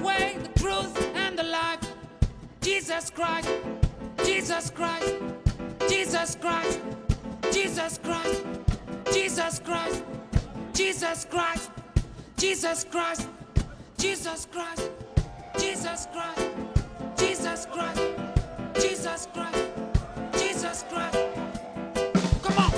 way, the truth, and the life. Jesus Christ, Jesus Christ, Jesus Christ, Jesus Christ, Jesus Christ, Jesus Christ, Jesus Christ, Jesus Christ, Jesus Christ, Jesus Christ, Jesus Christ, Jesus Christ. Come on.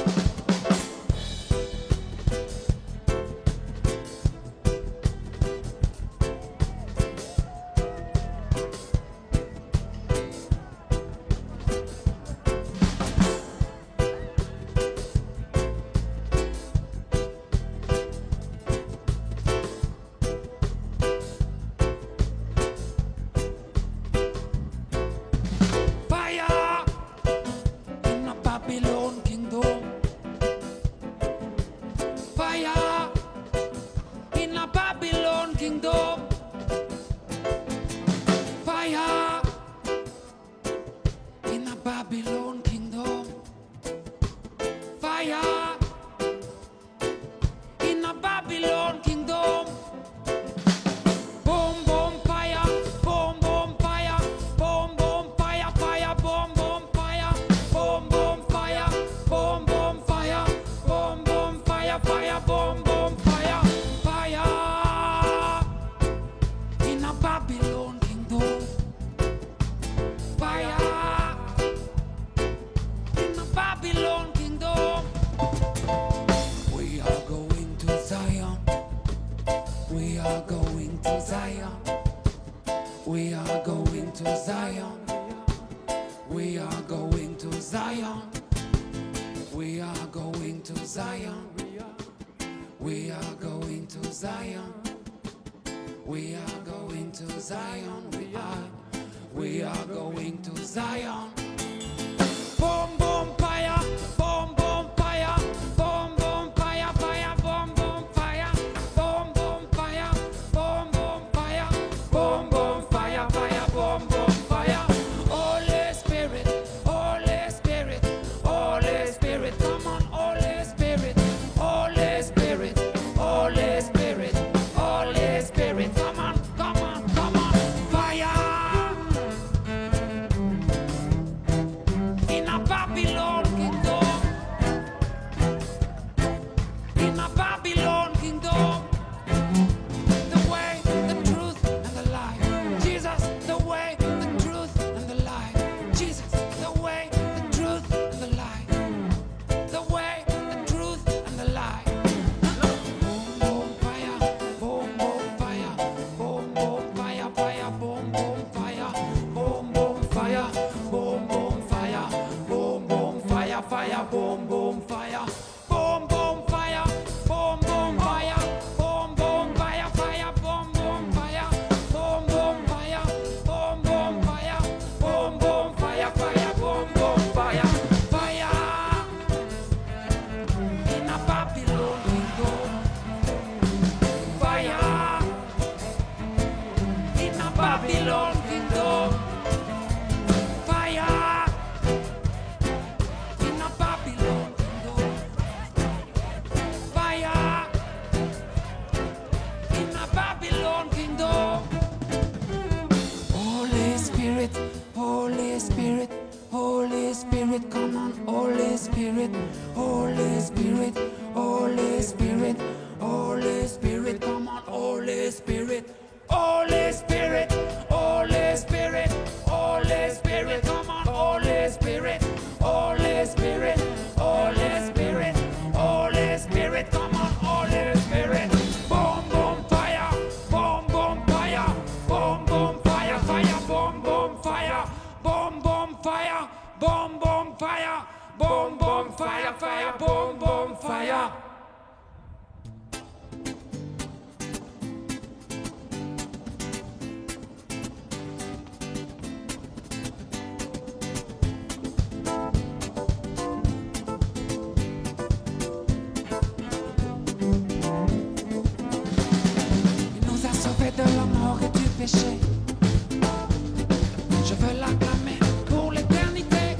Je veux l'acclamer pour l'éternité.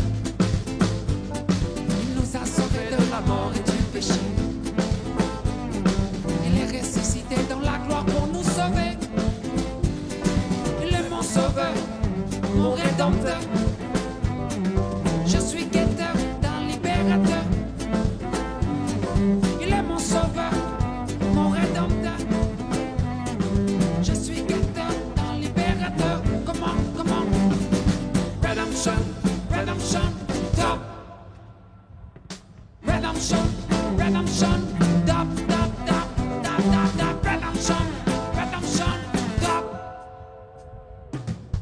Il nous a sauvés de la mort et du péché. Il est ressuscité dans la gloire pour nous sauver. sauveur, mon rédempteur. Je suis guetteur d'un libérateur. Il est mon sauveur, mon rédempteur. Je suis guetteur d'un libérateur. Comment? Redemption, redemption, top. Redemption, redemption, top, top, top, top, top, top. Redemption, redemption, top.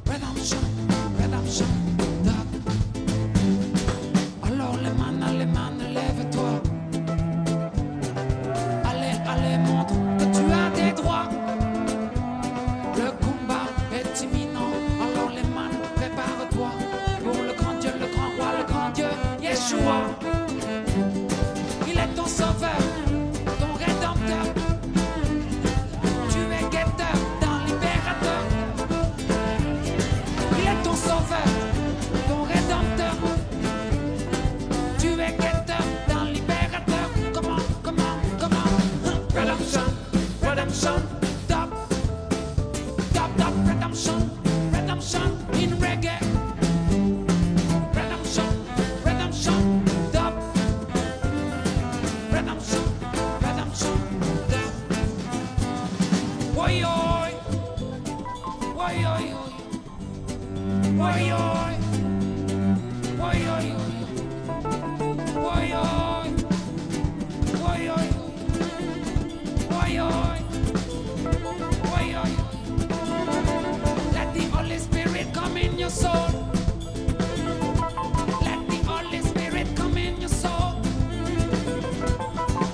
Redemption, redemption, top. Alors les mains, lève-toi. Allez, montre que tu as des droits. Le combat est imminent. Alors les mains, prépare-toi pour le grand Dieu, le grand roi, le grand Dieu, Yeshua. Il est ton sauveur, ton rédempteur. Tu es guetteur d'un libérateur. Il est ton sauveur, ton rédempteur. Tu es guetteur d'un libérateur. Comment? Redemption, redemption, top, top, top, redemption, redemption in reggae. Redemption, redemption, top. Redemption, redemption, top. Woy oy, woy oy oy, woy oy, woy oy oy, woy oy, woy oy, woy oy, woy oy. Let the Holy Spirit come in your soul. Let the Holy Spirit come in your soul.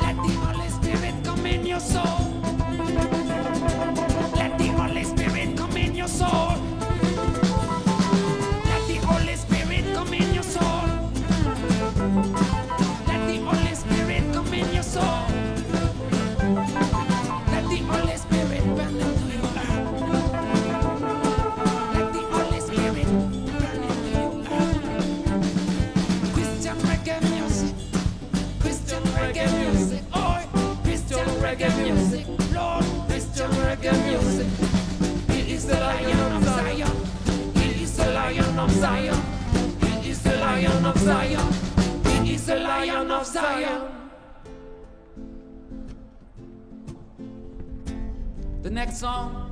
Let the Holy Spirit come in your soul. Let the Holy Spirit come in your soul. Let the Holy Spirit come in your soul. Let the Holy Spirit come in your soul. Let the Holy Spirit burn into your heart. Let the Holy Spirit burn into your heart. Christian reggae music. Christian reggae music. Oh, Christian reggae music. Lord, Christian reggae music. He is the Lion of Zion. He is the Lion of Zion. He is the Lion of Zion. He is the Lion of Zion. The next song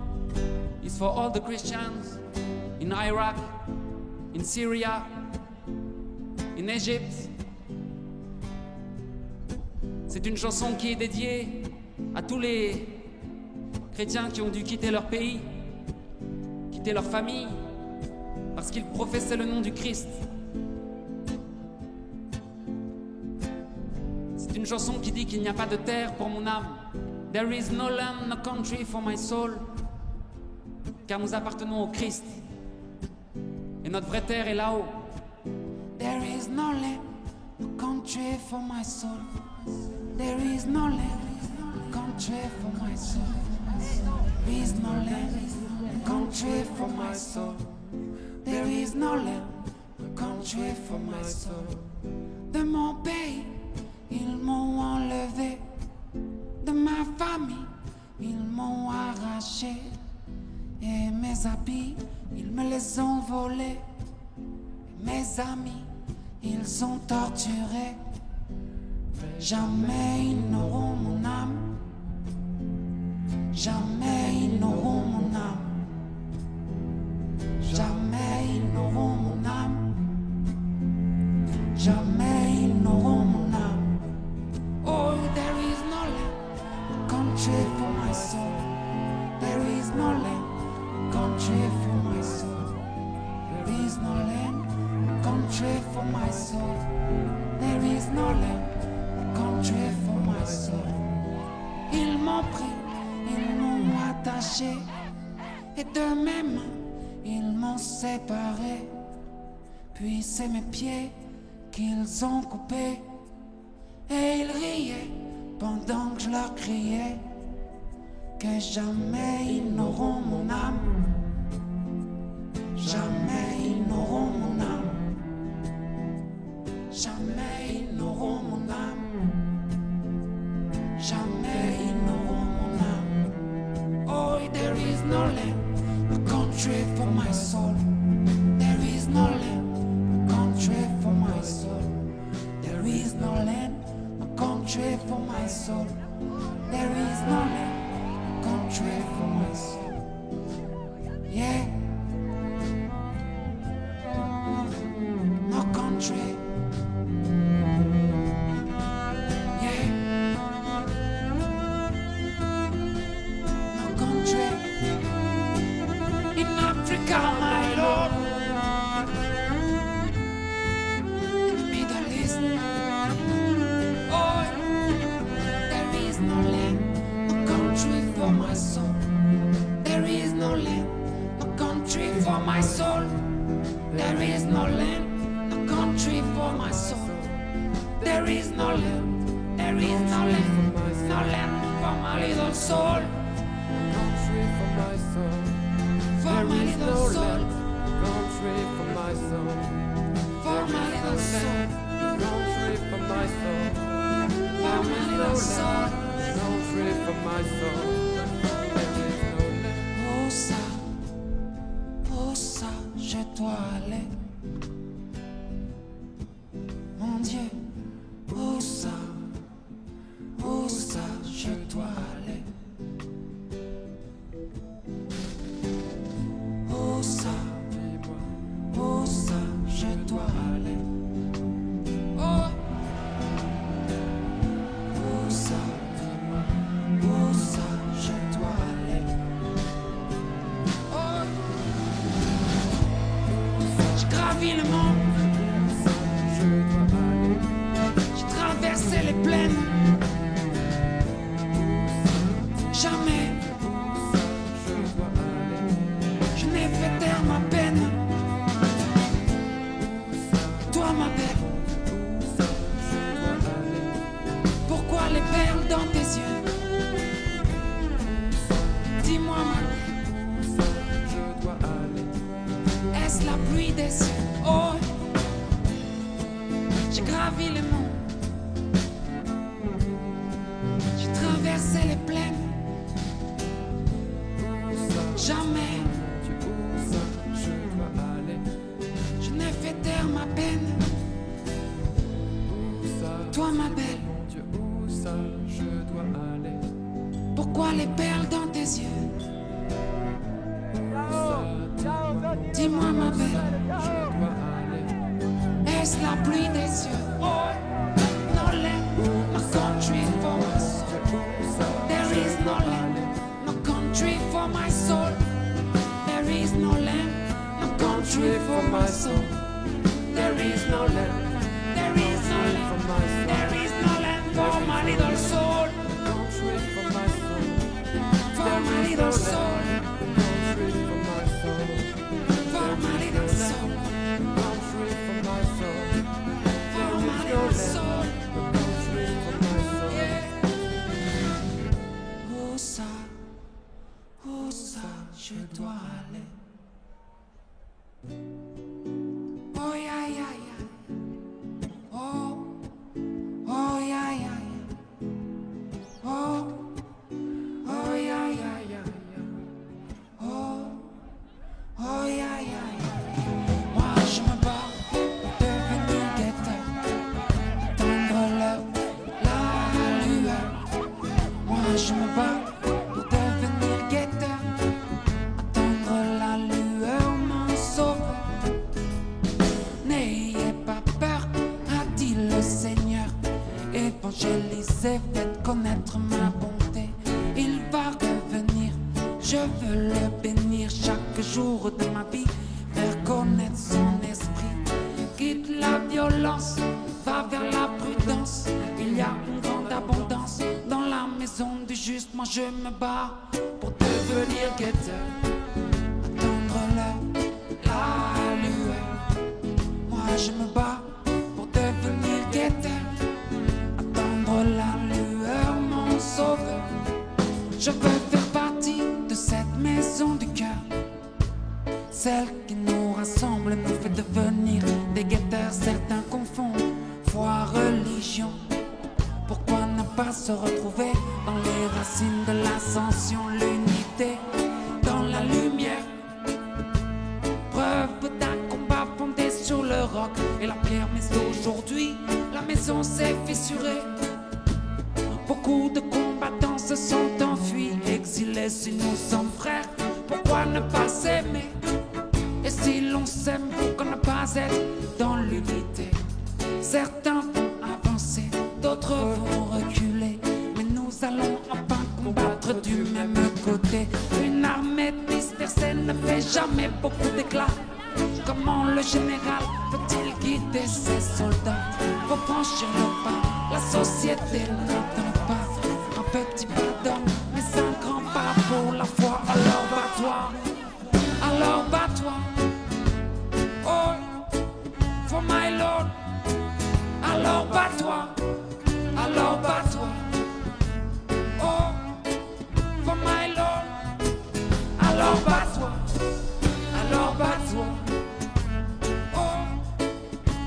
is for all the Christians in Iraq, in Syria, in Egypt. C'est une chanson qui est dédiée à tous les chrétiens qui ont dû quitter leur pays, quitter leur famille, parce qu'ils professaient le nom du Christ. C'est une chanson qui dit qu'il n'y a pas de terre pour mon âme. There is no land, no country for my soul. Car nous appartenons au Christ. Et notre vraie terre est là-haut. There is no land, no country for my soul. There is no land, no country for my soul. There is no land, no country for my soul. There is no land, no country for my soul. De mon pays, ils m'ont enlevé. De ma famille, ils m'ont arraché. Et mes habits, ils me les ont volés. Et mes amis, ils ont torturé. Jamais ils n'auront mon âme. Jamais ils n'auront mon âme. Jamais ils n'auront mon âme. Jamais ils n'auront mon âme. Oh, there is no land, country for my soul. There is no land, country for my soul. There is no land, country for my soul. There is no land, country for my soul. Ils m'ont pris, ils m'ont attaché, et de mes mains, ils m'ont séparé. Puis c'est mes pieds qu'ils ont coupés, et ils riaient pendant que je leur criais que jamais ils n'auront mon âme. Jamais ils n'auront mon âme. Jamais ils n'auront mon âme. Jamais ils n'auront mon âme. Oh, there is no land, no country country for my soul. There is no land, no country for my soul. There is no land, no country for my soul. There is no land, no country for my soul. Yeah. No country. My Lord, in the Middle East, oh, there is no land, no country for my soul. There is no land, no country for my soul. There is no land, no country for my soul. There is no land, there is no land, no land for my little soul. Country for my soul. For my little soul, country for my soul. for my little soul, Country for my soul. for my little soul. Country for my soul. There is no land. Oh ça, je dois aller. Mon Dieu, oh ça, je dois aller. Oh ça, je dois aller. Oh ça, je dois aller. Oh, j'ai gravi le monde, j'ai traversé les plaines. Jamais je n'ai fait taire ma peine. Toi ma belle, pourquoi les perles dans tes yeux? Dis-moi ma belle, est-ce la pluie des cieux? Oh, j'ai gravi les monts, j'ai traversé les plaines. Jamais je n'ai fait taire ma peine. Toi ma belle, pourquoi les perles dans tes yeux? Dis-moi ma belle, est-ce la pluie des cieux? Oh, no land, no country for my soul. There is no land, no country for my soul. There is no land, no country for my soul. There is no land, there is no land, there is no land for my little soul. For my little soul, for my little soul, for my little soul. Yeah. Où ça, je dois aller. Oh yeah yeah yeah. Oh yeah yeah yeah. Oh yeah yeah yeah. Oh yeah yeah yeah. Moi je me bats pour devenir guetteur, attendre l'heure, la lueur. Moi je me bats pour devenir guetteur, attendre la lueur, mon sauveur. N'ayez pas peur, a dit le Seigneur. Évangélisez, faites connaître ma bonté. Il va revenir, je veux le bénir chaque jour de ma vie, faire connaître son esprit. Quitte la violence, va vers la prudence. Il y a une grande abondance dans la maison du juste. Moi je me bats pour devenir guetteur, attendre la lueur. Moi je me bats pour devenir guetteur, attendre la lueur, mon sauveur. Je veux faire partie de cette maison du cœur, celle qui nous rassemble, nous fait devenir des guetteurs. Certains confondent foi, religion. Pourquoi ne pas se retrouver dans les racines de l'ascension, l'unité, dans la lumière, et la pierre, mais aujourd'hui, la maison s'est fissurée. Beaucoup de combattants se sont enfuis, exilés. Si nous sommes frères, pourquoi ne pas s'aimer? Et si l'on s'aime, pourquoi ne pas être dans l'unité? Certains vont avancer, d'autres vont reculer, mais nous allons enfin combattre du même côté. Une armée dispersée ne fait jamais beaucoup d'éclat. Comment le général peut-il guider ses soldats? Faut franchir le pas, la société n'attend pas. Un petit pas d'homme, mais un grand pas pour la foi. Alors bats-toi, alors bats-toi. Oh, for my Lord. Alors bats-toi, alors bats-toi. Oh, for my Lord. Alors bats-toi, alors bats-toi. Oh,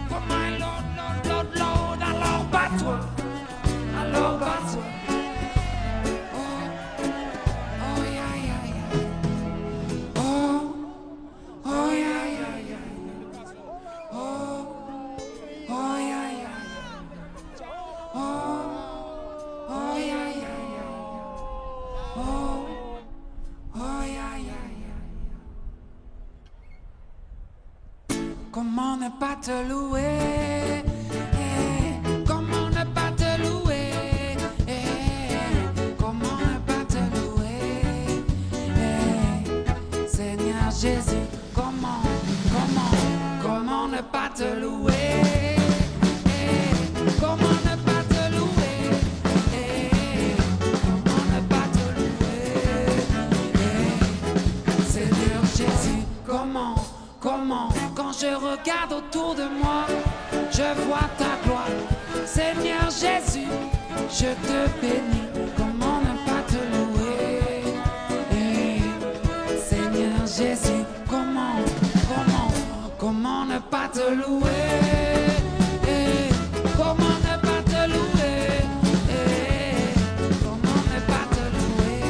for my Lord, Lord, Lord, Lord. Alors bats-toi, alors bats-toi. Oh, oh, yeah, yeah, yeah. Oh, oh, yeah, yeah, yeah. Oh, oh, yeah, yeah. Oh, oh, yeah, yeah, yeah. Oh, oh, yeah, yeah, yeah. Comment ne pas te louer? Comment ne pas te louer? Comment ne pas te louer? Seigneur Jésus, comment ne pas te louer? Comment ne pas te louer? Comment ne pas te louer? Seigneur Jésus, comment, quand je regarde autour de moi, je vois ta gloire. Seigneur Jésus, je te bénis. Comment ne pas te louer? Seigneur Jésus, comment ne pas te louer? Comment ne pas te louer? Comment ne pas te louer?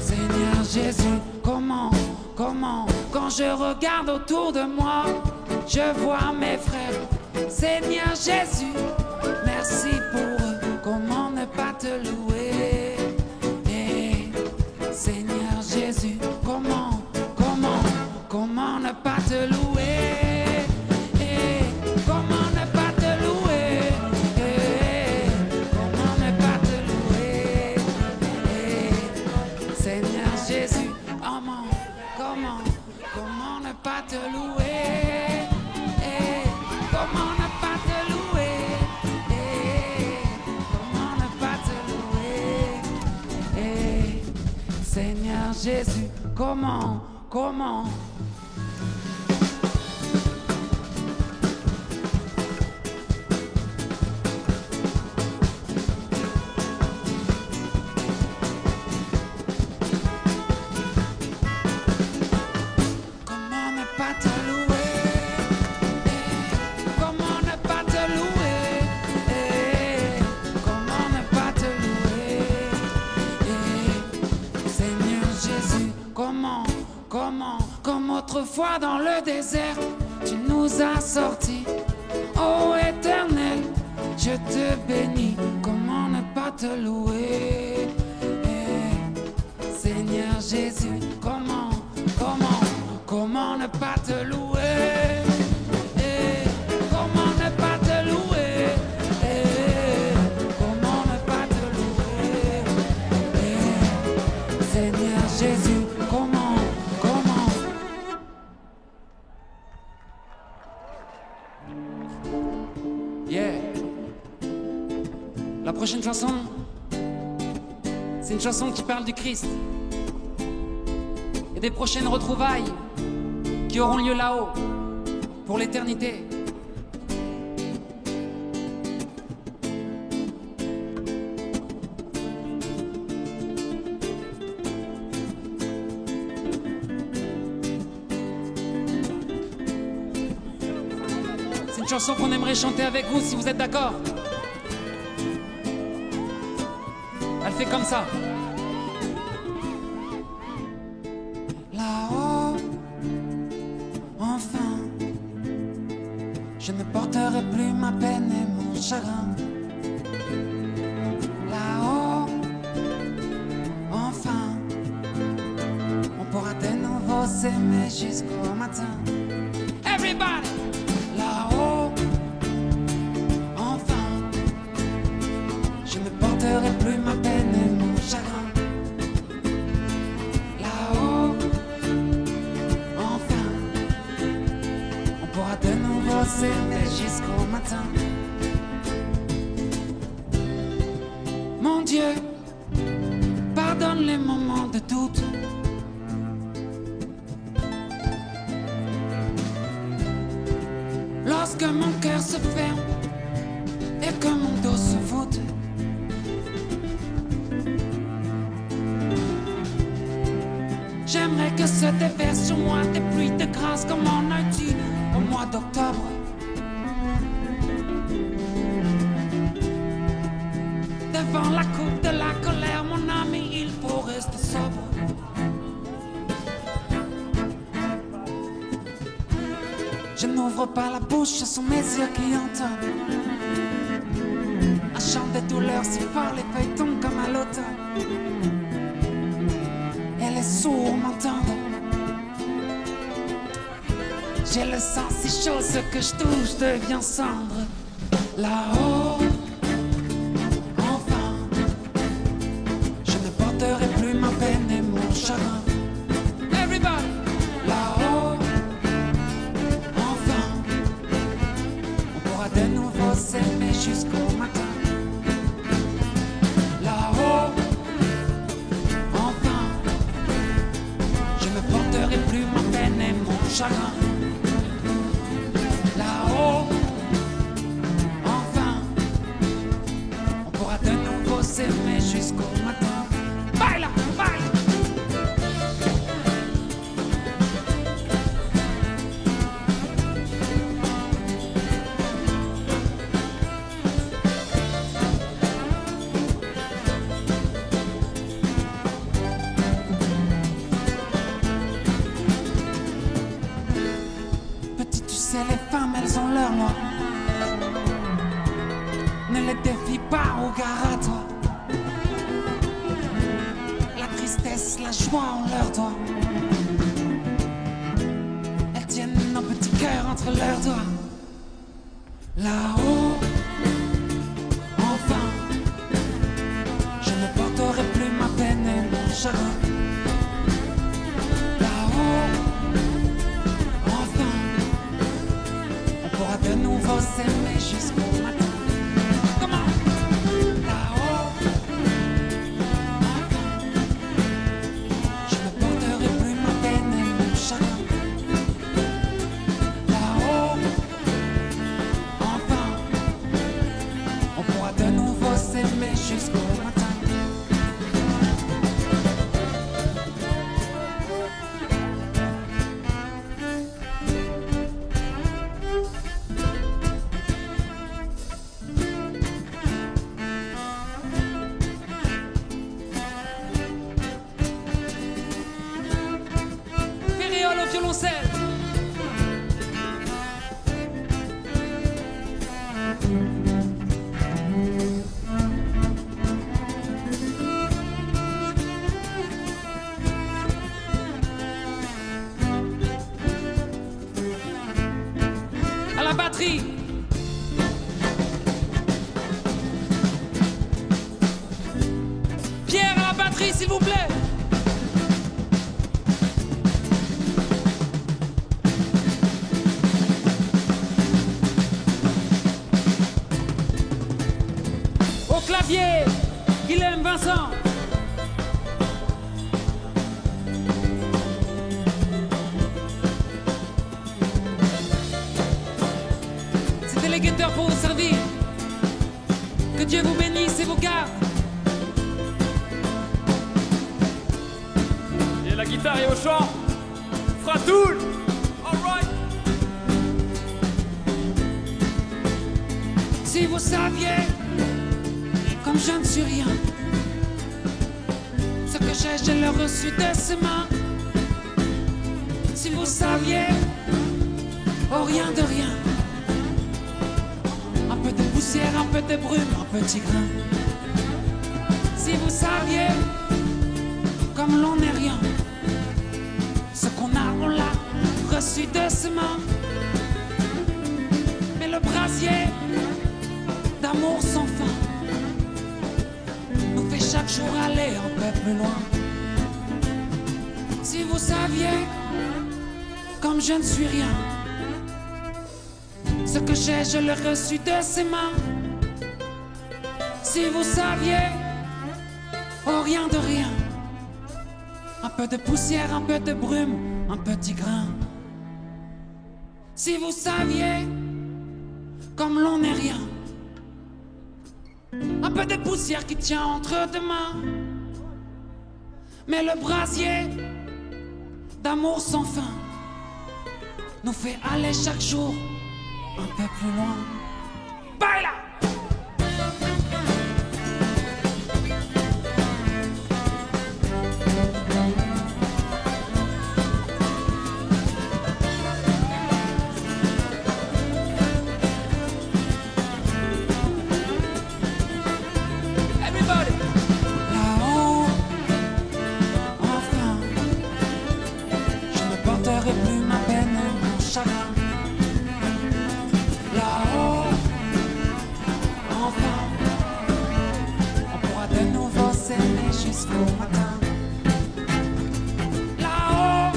Seigneur Jésus, comment, quand je regarde autour de moi, je vois mes frères. Seigneur Jésus, merci pour eux. Comment ne pas te louer? Seigneur Jésus, comment ne pas te louer? Comment ne pas te louer? Comment ne pas te louer? Seigneur Jésus, comment ne pas te louer? Comment ne pas te louer? Comment ne pas te louer? Seigneur Jésus, comment? Comment ne pas te louer? Comment ne pas te louer? Comment ne pas te louer? Seigneur Jésus, comment, comme autrefois dans le désert, tu nous as sortis. Ô Éternel, je te bénis. Comment ne pas te louer? Seigneur Jésus, comment ne pas te louer? Comment ne pas te louer? Comment ne pas te louer? Seigneur Jésus, comment? Yeah. La prochaine chanson, c'est une chanson qui parle du Christ et des prochaines retrouvailles qui auront lieu là-haut pour l'éternité. C'est une chanson qu'on aimerait chanter avec vous si vous êtes d'accord. Elle fait comme ça. Là-haut, enfin, porterai plus ma peine et mon chagrin. Là-haut, enfin, on pourra de nouveau s'aimer jusqu'au matin. Everybody! Là-haut, enfin, je ne porterai plus ma peine et mon chagrin. Là-haut, enfin, on pourra de nouveau s'aimer jusqu'au matin. Mon Dieu, pardonne les moments de doute. Lorsque mon cœur se ferme et que mon dos se voûte. J'aimerais que se déverse sur moi des pluies de grâce comme on a dit au mois d'octobre. Devant la coupe de la colère, mon ami, il faut rester sobre. Je n'ouvre pas la bouche, ce sont mes yeux qui entendent. Un chant de douleur si fort, les feuilles tombent comme à l'automne. Et les sourds m'entendent. J'ai le sang si chaud, ce que je touche devient cendre. Là-haut, enfin, je ne porterai plus ma peine et mon chagrin. Everybody! Là-haut, enfin, on pourra de nouveau s'aimer jusqu'au matin. Là-haut, enfin, je ne porterai plus ma peine et mon chagrin. Là-haut, enfin, on pourra de nouveau s'aimer jusqu'au matin. Baila, baila. Petit, tu sais, les femmes, elles ont leur loi. Ne les défie pas, regard à toi. La tristesse, la joie, on leur doit. Elles tiennent nos petits cœurs entre leurs doigts. Là-haut, enfin, je ne porterai plus ma peine et mon chagrin. Là-haut, enfin, on pourra de nouveau s'aimer jusqu'au matin. Comment? Là-haut, enfin, je ne porterai plus ma peine et mon chagrin. Là-haut, enfin, on pourra de nouveau s'aimer jusqu'au matin. Péréole au violoncelle. À la batterie. Pierre à la batterie, s'il vous plaît. Au clavier, Guilhem Vincent. C'était les guetteurs pour vous servir. Que Dieu vous bénisse et vous garde. Et la guitare et au chant, Fratoul. All right. Si vous saviez, comme je ne suis rien, ce que j'ai, je l'ai reçu de ses mains. Si vous saviez, oh rien de rien, poussière, un peu de brume, un petit grain. Si vous saviez, comme l'on n'est rien, ce qu'on a, on l'a reçu de ses mains. Mais le brasier d'amour sans fin nous fait chaque jour aller un peu plus loin. Si vous saviez, comme je ne suis rien, ce que j'ai, je l'ai reçu de ses mains. Si vous saviez, oh rien de rien, un peu de poussière, un peu de brume, un petit grain. Si vous saviez, comme l'on n'est rien, un peu de poussière qui tient entre deux mains. Mais le brasier d'amour sans fin nous fait aller chaque jour un peu plus loin. Baila! Everybody! Là-haut, enfin, je ne porterai plus ma peine et mon chagrin. Là-haut, enfin, on pourra de nouveau s'aimer jusqu'au matin. Là-haut,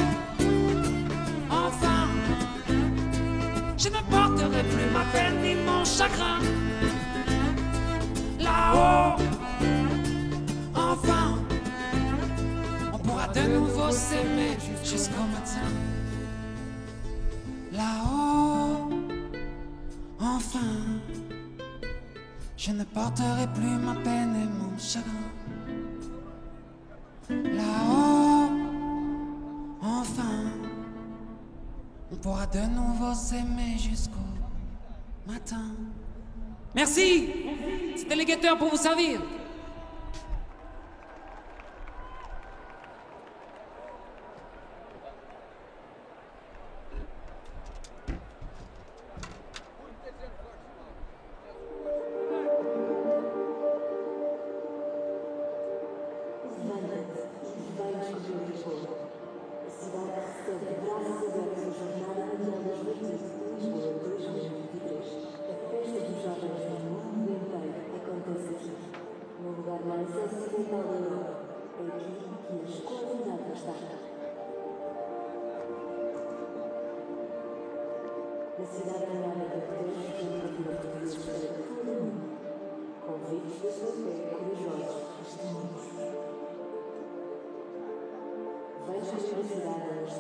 enfin, je ne porterai plus ma peine ni mon chagrin. Là-haut, enfin, on pourra de nouveau s'aimer jusqu'au matin. Là-haut, enfin, je ne porterai plus ma peine et mon chagrin. Là-haut, enfin, on pourra de nouveau s'aimer jusqu'au matin. Merci, c'était les guetteurs pour vous servir. Na cidade danada de Deus, tem portugueses para todo o mundo, convictos da sua fé, corajosos, testemunhos. Vejo a universidade nos